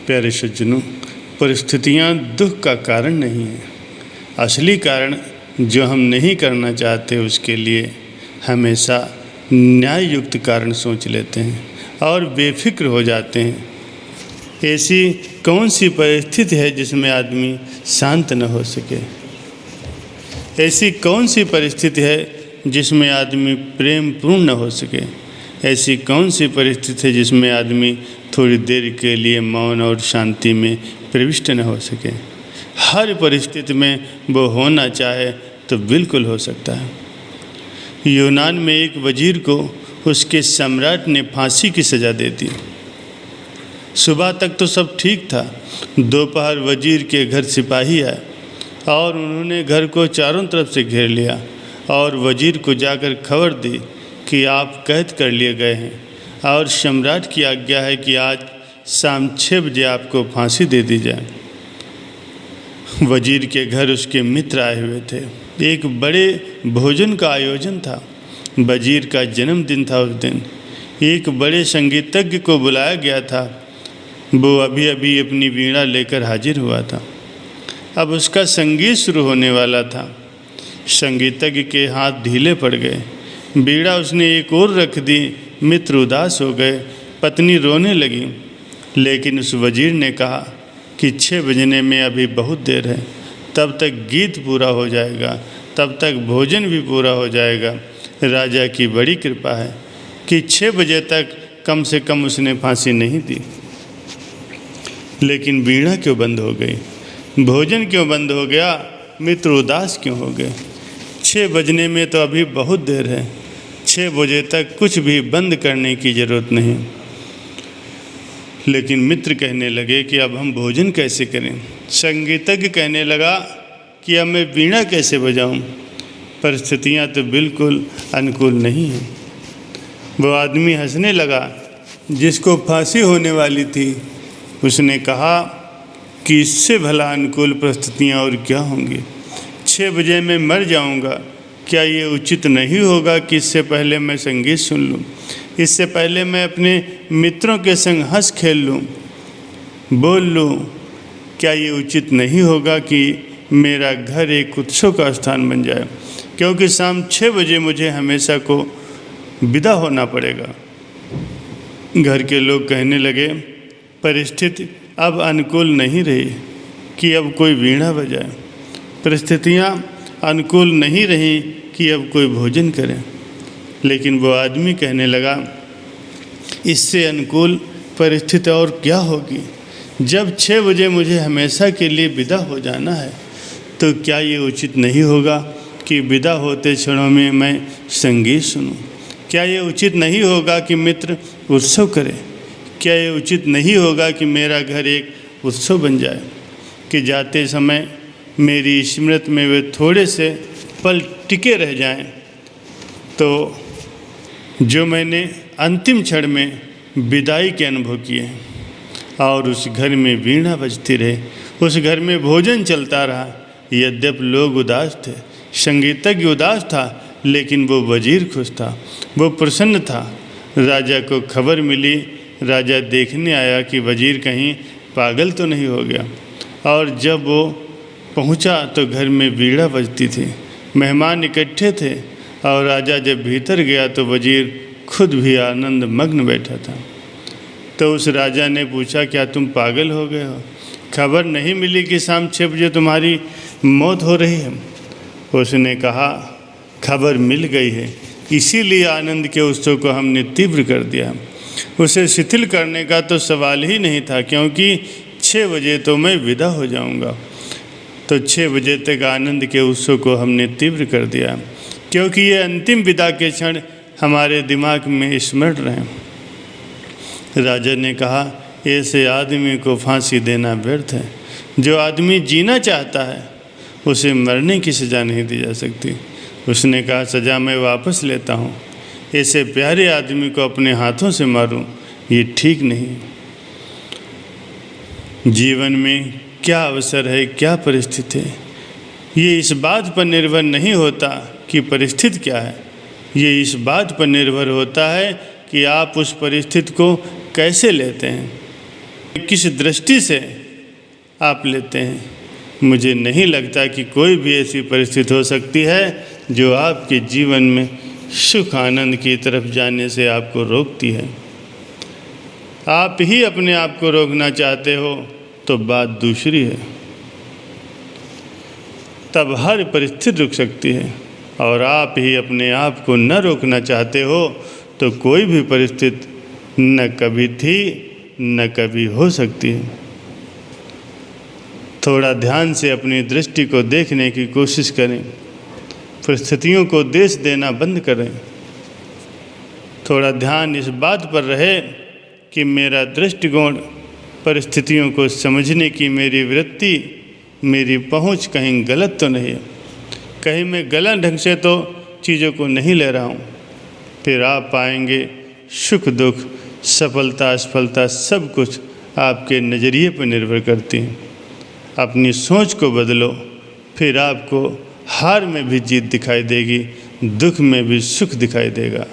प्यारे सज्जनों, परिस्थितियाँ दुख का कारण नहीं है। असली कारण जो हम नहीं करना चाहते उसके लिए हमेशा न्याय युक्त कारण सोच लेते हैं और बेफिक्र हो जाते हैं। ऐसी कौन सी परिस्थिति है जिसमें आदमी शांत न हो सके? ऐसी कौन सी परिस्थिति है जिसमें आदमी प्रेम पूर्ण न हो सके? ऐसी कौन सी परिस्थिति है जिसमें आदमी थोड़ी देर के लिए मौन और शांति में प्रविष्ट न हो सके? हर परिस्थिति में वो होना चाहे तो बिल्कुल हो सकता है। यूनान में एक वजीर को उसके सम्राट ने फांसी की सज़ा दे दी। सुबह तक तो सब ठीक था। दोपहर वजीर के घर सिपाही आए और उन्होंने घर को चारों तरफ से घेर लिया और वजीर को जाकर खबर दी कि आप कैद कर लिए गए हैं और सम्राट की आज्ञा है कि आज शाम 6 बजे आपको फांसी दे दी जाए। वजीर के घर उसके मित्र आए हुए थे। एक बड़े भोजन का आयोजन था। वजीर का जन्मदिन था। उस दिन एक बड़े संगीतज्ञ को बुलाया गया था। वो अभी अभी अपनी वीणा लेकर हाजिर हुआ था। अब उसका संगीत शुरू होने वाला था। संगीतज्ञ के हाथ ढीले पड़ गए। वीणा उसने एक ओर रख दी। मित्र उदास हो गए। पत्नी रोने लगी। लेकिन उस वजीर ने कहा कि 6 बजने में अभी बहुत देर है, तब तक गीत पूरा हो जाएगा, तब तक भोजन भी पूरा हो जाएगा। राजा की बड़ी कृपा है कि 6 बजे तक कम से कम उसने फांसी नहीं दी। लेकिन वीणा क्यों बंद हो गई? भोजन क्यों बंद हो गया? मित्र उदास क्यों हो गए? 6 बजने में तो अभी बहुत देर है। 6 बजे तक कुछ भी बंद करने की ज़रूरत नहीं। लेकिन मित्र कहने लगे कि अब हम भोजन कैसे करें? संगीतज्ञ कहने लगा कि अब मैं वीणा कैसे बजाऊं? परिस्थितियां तो बिल्कुल अनुकूल नहीं हैं। वो आदमी हंसने लगा जिसको फांसी होने वाली थी। उसने कहा कि इससे भला अनुकूल परिस्थितियां और क्या होंगी? 6 बजे मैं मर जाऊंगा। क्या ये उचित नहीं होगा कि इससे पहले मैं संगीत सुन लूं? इससे पहले मैं अपने मित्रों के संग हंस खेल लूं, बोल लूं? क्या ये उचित नहीं होगा कि मेरा घर एक उत्सव का स्थान बन जाए? क्योंकि शाम 6 बजे मुझे हमेशा को विदा होना पड़ेगा। घर के लोग कहने लगे, परिस्थिति अब अनुकूल नहीं रही कि अब कोई वीणा बजाए। परिस्थितियाँ अनुकूल नहीं रही कि अब कोई भोजन करे। लेकिन वो आदमी कहने लगा, इससे अनुकूल परिस्थिति और क्या होगी? जब 6 बजे मुझे हमेशा के लिए विदा हो जाना है, तो क्या ये उचित नहीं होगा कि विदा होते क्षणों में मैं संगीत सुनूं? क्या ये उचित नहीं होगा कि मित्र उत्सव करें? क्या ये उचित नहीं होगा कि मेरा घर एक उत्सव बन जाए, कि जाते समय मेरी स्मृति में वे थोड़े से पल टिके रह जाएं, तो जो मैंने अंतिम क्षण में विदाई के अनुभव किए, और उस घर में वीणा बजती रहे, उस घर में भोजन चलता रहा। यद्यपि लोग उदास थे, संगीतज्ञ उदास था, लेकिन वो वजीर खुश था, वो प्रसन्न था। राजा को खबर मिली। राजा देखने आया कि वजीर कहीं पागल तो नहीं हो गया। और जब वो पहुंचा तो घर में वीणा बजती थी। मेहमान इकट्ठे थे और राजा जब भीतर गया तो वजीर खुद भी आनंद मग्न बैठा था। तो उस राजा ने पूछा, क्या तुम पागल हो गए हो? खबर नहीं मिली कि शाम 6 बजे तुम्हारी मौत हो रही है? उसने कहा, खबर मिल गई है, इसीलिए आनंद के उत्सव को हमने तीव्र कर दिया। उसे शिथिल करने का तो सवाल ही नहीं था, क्योंकि 6 बजे तो मैं विदा हो जाऊंगा। तो 6 बजे तक आनंद के उत्सव को हमने तीव्र कर दिया, क्योंकि ये अंतिम विदा के क्षण हमारे दिमाग में स्मरण रहे। राजा ने कहा, ऐसे आदमी को फांसी देना व्यर्थ है। जो आदमी जीना चाहता है उसे मरने की सज़ा नहीं दी जा सकती। उसने कहा, सज़ा मैं वापस लेता हूँ। ऐसे प्यारे आदमी को अपने हाथों से मारूं, ये ठीक नहीं। जीवन में क्या अवसर है, क्या परिस्थिति है, ये इस बात पर निर्भर नहीं होता कि परिस्थिति क्या है। ये इस बात पर निर्भर होता है कि आप उस परिस्थिति को कैसे लेते हैं। किस दृष्टि से आप लेते हैं। मुझे नहीं लगता कि कोई भी ऐसी परिस्थिति हो सकती है जो आपके जीवन में सुख आनंद की तरफ जाने से आपको रोकती है। आप ही अपने आप को रोकना चाहते हो तो बात दूसरी है। तब हर परिस्थिति रुक सकती है, और आप ही अपने आप को न रोकना चाहते हो तो कोई भी परिस्थिति न कभी थी न कभी हो सकती है। थोड़ा ध्यान से अपनी दृष्टि को देखने की कोशिश करें, परिस्थितियों को देश देना बंद करें। थोड़ा ध्यान इस बात पर रहे कि मेरा दृष्टिकोण, परिस्थितियों को समझने की मेरी वृत्ति, मेरी पहुंच कहीं गलत तो नहीं है, कहीं मैं गलत ढंग से तो चीज़ों को नहीं ले रहा हूँ। फिर आप पाएंगे सुख दुख, सफलता असफलता सब कुछ आपके नज़रिए पर निर्भर करती हैं। अपनी सोच को बदलो, फिर आपको हार में भी जीत दिखाई देगी, दुख में भी सुख दिखाई देगा।